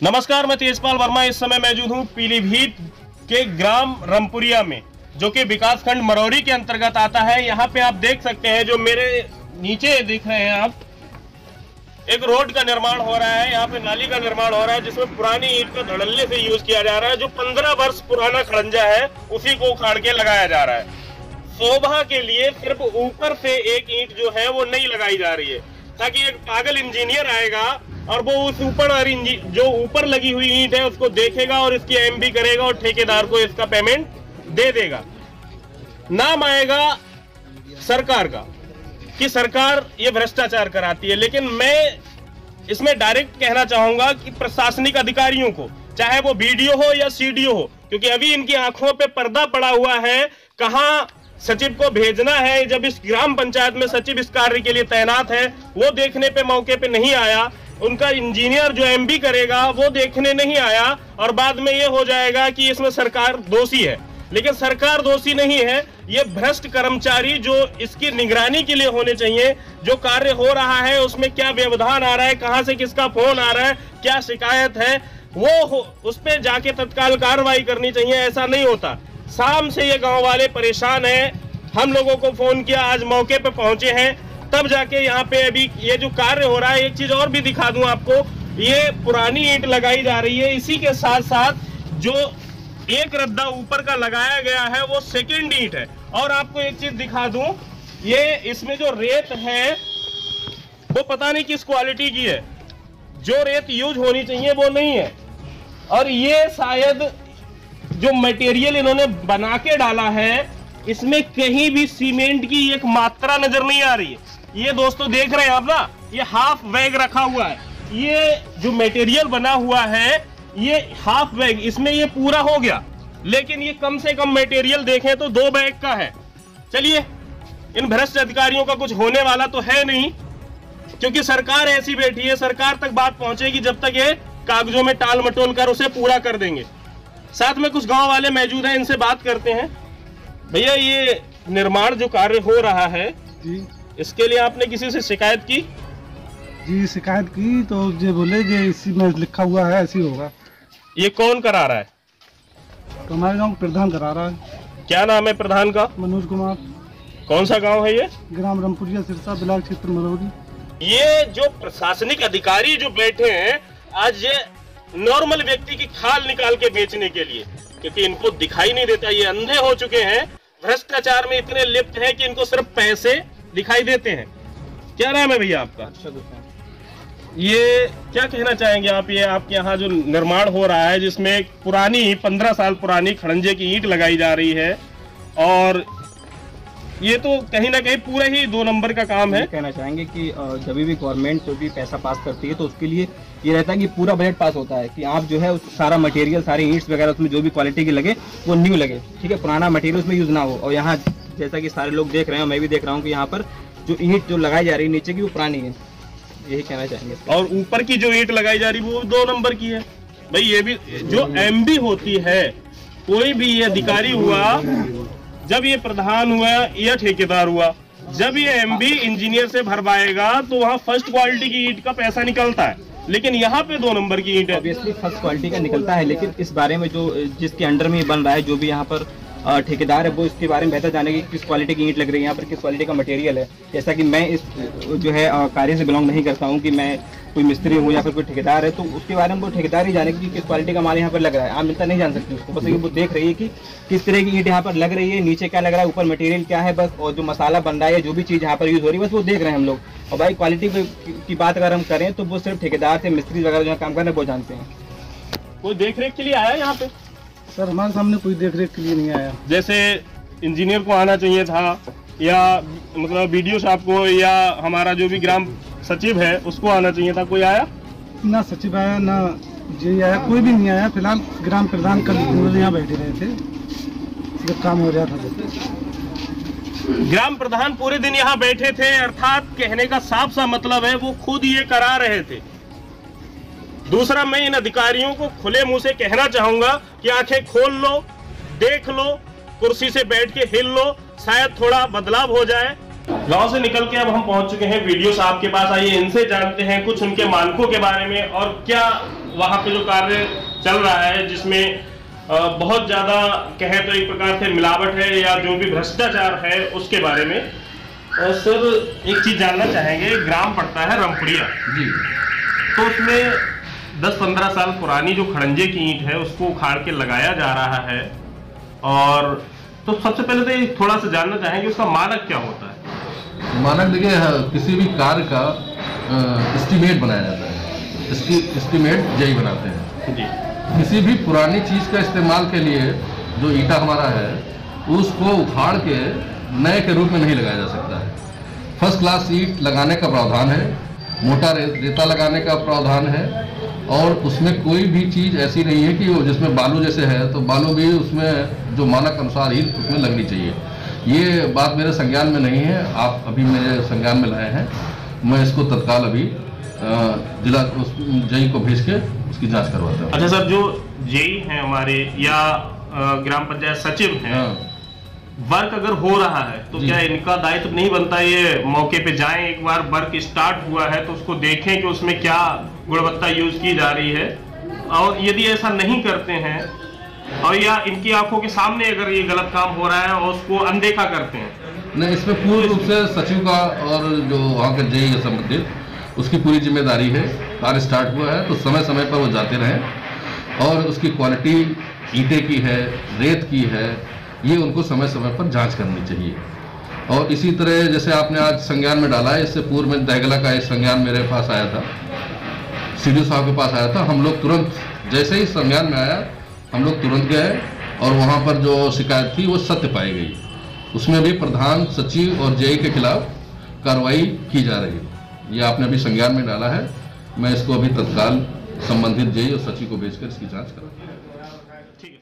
नमस्कार, मैं तेजपाल वर्मा इस समय मौजूद हूँ पीलीभीत के ग्राम रामपुरिया में, जो कि विकास खंड मरौरी के अंतर्गत आता है। यहाँ पे आप देख सकते हैं, जो मेरे नीचे दिख रहे हैं आप, एक रोड का निर्माण हो रहा है। यहाँ पे नाली का निर्माण हो रहा है, जिसमें पुरानी ईंट का धड़ल्ले से यूज किया जा रहा है। जो 15 वर्ष पुराना खड़ंजा है, उसी को उखाड़ के लगाया जा रहा है। शोभा के लिए सिर्फ ऊपर से एक ईंट जो है वो नहीं लगाई जा रही है, ताकि एक पागल इंजीनियर आएगा और वो उस जो ऊपर लगी हुई ईंट है उसको देखेगा और इसकी एमबी करेगा और ठेकेदार को इसका पेमेंट दे देगा। नाम आएगा सरकार का कि सरकार ये भ्रष्टाचार कराती है। लेकिन मैं इसमें डायरेक्ट कहना चाहूंगा कि प्रशासनिक अधिकारियों को, चाहे वो बीडीओ हो या सीडीओ हो, क्योंकि अभी इनकी आंखों पे पर्दा पड़ा हुआ है। कहां सचिव को भेजना है, जब इस ग्राम पंचायत में सचिव इस कार्य के लिए तैनात है, वो देखने पे मौके पे नहीं आया। उनका इंजीनियर जो एमबी करेगा वो देखने नहीं आया, और बाद में ये हो जाएगा कि इसमें सरकार दोषी है। लेकिन सरकार दोषी नहीं है, ये भ्रष्ट कर्मचारी जो इसकी निगरानी के लिए होने चाहिए। जो कार्य हो रहा है उसमें क्या व्यवधान आ रहा है, कहां से किसका फोन आ रहा है, क्या शिकायत है, वो उस पर जाके तत्काल कार्रवाई करनी चाहिए। ऐसा नहीं होता। शाम से ये गांव वाले परेशान हैं, हम लोगों को फोन किया, आज मौके पे पहुंचे हैं, तब जाके यहाँ पे अभी ये जो कार्य हो रहा है। एक चीज और भी दिखा दूं आपको, ये पुरानी ईंट लगाई जा रही है। इसी के साथ साथ जो एक रद्दा ऊपर का लगाया गया है वो सेकंड ईंट है। और आपको एक चीज दिखा दूं, ये इसमें जो रेत है वो पता नहीं किस क्वालिटी की है। जो रेत यूज होनी चाहिए वो नहीं है। और ये शायद जो मटेरियल इन्होंने बना के डाला है, इसमें कहीं भी सीमेंट की एक मात्रा नजर नहीं आ रही है। ये दोस्तों देख रहे हैं आप ना, ये हाफ बैग रखा हुआ है। ये जो मटेरियल बना हुआ है ये हाफ बैग, इसमें ये पूरा हो गया, लेकिन ये कम से कम मटेरियल देखें तो 2 बैग का है। चलिए, इन भ्रष्ट अधिकारियों का कुछ होने वाला तो है नहीं, क्योंकि सरकार ऐसी बैठी है। सरकार तक बात पहुंचेगी जब तक ये कागजों में टाल मटोल कर उसे पूरा कर देंगे। साथ में कुछ गांव वाले मौजूद हैं, इनसे बात करते हैं। भैया, ये निर्माण जो कार्य हो रहा है जी, इसके लिए आपने किसी से शिकायत की? जी शिकायत की तो ये बोले कि इसी में लिखा हुआ है, ऐसी होगा। ये कौन करा रहा है? तो हमारे गांव प्रधान करा रहा है। क्या नाम है प्रधान का? मनोज कुमार। कौन सा गांव है ये? ग्राम रामपुरिया, सिरसा ब्लॉक क्षेत्र मरौरी। ये जो प्रशासनिक अधिकारी जो बैठे हैं, आज ये नॉर्मल व्यक्ति की खाल निकाल के बेचने के लिए, क्योंकि इनको दिखाई नहीं देता, ये अंधे हो चुके हैं, भ्रष्टाचार में इतने लिप्त हैं कि इनको सिर्फ पैसे दिखाई देते हैं। क्या नाम है भैया आपका? ये क्या कहना चाहेंगे आप, ये आपके यहाँ जो निर्माण हो रहा है, जिसमें पुरानी 15 साल पुरानी खड़ंजे की ईंट लगाई जा रही है, और ये तो कहीं ना कहीं पूरे ही 2 नंबर का काम है। कहना चाहेंगे कि जब भी गवर्नमेंट जो भी पैसा पास करती है तो उसके लिए ये रहता है कि पूरा बजट पास होता है कि आप जो है उस सारा मटेरियल, सारे ईंट्स वगैरह उसमें जो भी क्वालिटी की लगे वो न्यू लगे, ठीक है, पुराना मटेरियल उसमें यूज ना हो। और यहाँ जैसा कि सारे लोग देख रहे हैं, मैं भी देख रहा हूँ कि यहाँ पर जो ईंट जो लगाई जा रही है नीचे की वो पुरानी है, यही कहना चाहेंगे। और ऊपर की जो ईंट लगाई जा रही है वो 2 नंबर की है। भाई, ये भी जो एमबी होती है, कोई भी ये अधिकारी हुआ, जब ये प्रधान हुआ या ठेकेदार हुआ, जब ये एमबी इंजीनियर से भरवाएगा तो वहाँ फर्स्ट क्वालिटी की ईंट का पैसा निकलता है। लेकिन यहाँ पे 2 नंबर की ईंट है। ऑब्वियसली फर्स्ट क्वालिटी का निकलता है, लेकिन इस बारे में जो जिसके अंडर में बन रहा है, जो भी यहाँ पर ठेकेदार है, वो इसके बारे में बेहतर जानेगी किस क्वालिटी की ईंट लग रही है, यहाँ पर किस क्वालिटी का मटेरियल है। जैसा कि मैं इस जो है कार्य से बिलोंग नहीं करता हूँ कि मैं कोई मिस्त्री हूँ या फिर कोई ठेकेदार है, तो उसके बारे में वो ठेकेदार ही जानेगी कि किस क्वालिटी का माल यहाँ पर लग रहा है। आम जनता नहीं जान सकती उसको, बस वो देख रही है कि किस तरह की ईंट यहाँ पर लग रही है, नीचे क्या लग रहा है, ऊपर मटेरियल क्या है, बस, और जो मसाला बन रहा है, जो भी चीज़ यहाँ पर यूज हो रही है, बस वो देख रहे हैं हम लोग। और भाई, क्वालिटी की बात अगर हम करें तो वो सिर्फ ठेकेदार से मिस्त्री वगैरह जो काम कर रहे हैं वो जानते हैं। कोई देख रेख के लिए आया यहाँ पे? सर, हमारे सामने कोई देख रेख के लिए नहीं आया। जैसे इंजीनियर को आना चाहिए था, या मतलब बीडीओ साहब को, या हमारा जो भी ग्राम सचिव है उसको आना चाहिए था। कोई आया? ना सचिव आया, ना जी आया, कोई भी नहीं आया। फिलहाल ग्राम प्रधान कल यहाँ बैठे रहे थे जब काम हो रहा था। ग्राम प्रधान पूरे दिन यहाँ बैठे थे, अर्थात कहने का साफ सा मतलब है वो खुद ये करा रहे थे। दूसरा, मैं इन अधिकारियों को खुले मुंह से कहना चाहूंगा कि आंखें खोल लो, देख लो, कुर्सी से बैठ के हिल लो, शायद थोड़ा बदलाव हो जाए। गांव से निकल के अब हम पहुंच चुके हैं वीडियो साहब के पास। आइए इनसे जानते हैं कुछ उनके मानकों के बारे में और क्या वहाँ पे जो कार्य चल रहा है, जिसमें बहुत ज़्यादा कहें तो एक प्रकार से मिलावट है या जो भी भ्रष्टाचार है उसके बारे में सर एक चीज़ जानना चाहेंगे। ग्राम पड़ता है रामपुरिया जी, तो उसमें 10-15 साल पुरानी जो खड़ंजे की ईंट है उसको उखाड़ के लगाया जा रहा है। और तो सबसे पहले तो ये थोड़ा सा जानना चाहेंगे उसका मानक क्या होता है। मानक देखिए, किसी भी कार्य का एस्टीमेट बनाया जाता है, एस्टीमेट जेई बनाते हैं जी। किसी भी पुरानी चीज़ का इस्तेमाल के लिए जो ईंटा हमारा है उसको उखाड़ के नए के रूप में नहीं लगाया जा सकता है। फर्स्ट क्लास ईंट लगाने का प्रावधान है, मोटा रेता लगाने का प्रावधान है, और उसमें कोई भी चीज़ ऐसी नहीं है कि वो जिसमें बालू जैसे है तो बालू भी उसमें जो मानक अनुसार ही उसमें लगनी चाहिए। ये बात मेरे संज्ञान में नहीं है, आप अभी मेरे संज्ञान में लाए हैं। मैं इसको तत्काल अभी जिला जेई को भेज के उसकी जांच करवाता हूँ। अच्छा सर, जो जेई हैं हमारे या ग्राम पंचायत सचिव हैं, वर्क अगर हो रहा है तो क्या इनका दायित्व नहीं बनता ये मौके पे जाएं, एक बार वर्क स्टार्ट हुआ है तो उसको देखें कि उसमें क्या गुणवत्ता यूज की जा रही है, और यदि ऐसा नहीं करते हैं और या इनकी आंखों के सामने अगर ये गलत काम हो रहा है और उसको अनदेखा करते हैं? नहीं, इसमें पूर्ण रूप से सचिव का और जो वहाँ के जेई है संबंधित उसकी पूरी जिम्मेदारी है। कार्य स्टार्ट हुआ है तो समय समय पर वो जाते रहें और उसकी क्वालिटी ईंटे की है, रेत की है, ये उनको समय समय पर जांच करनी चाहिए। और इसी तरह जैसे आपने आज संज्ञान में डाला है, इससे पूर्व में दहगला का एक संज्ञान मेरे पास आया था, सीडीओ साहब के पास आया था। हम लोग तुरंत जैसे ही संज्ञान में आया हम लोग तुरंत गए और वहाँ पर जो शिकायत थी वो सत्य पाई गई। उसमें भी प्रधान सचिव और जेई के खिलाफ कार्रवाई की जा रही है। ये आपने अभी संज्ञान में डाला है, मैं इसको अभी तत्काल संबंधित जेई और सचिव को भेजकर इसकी जांच करूँगा। ठीक है।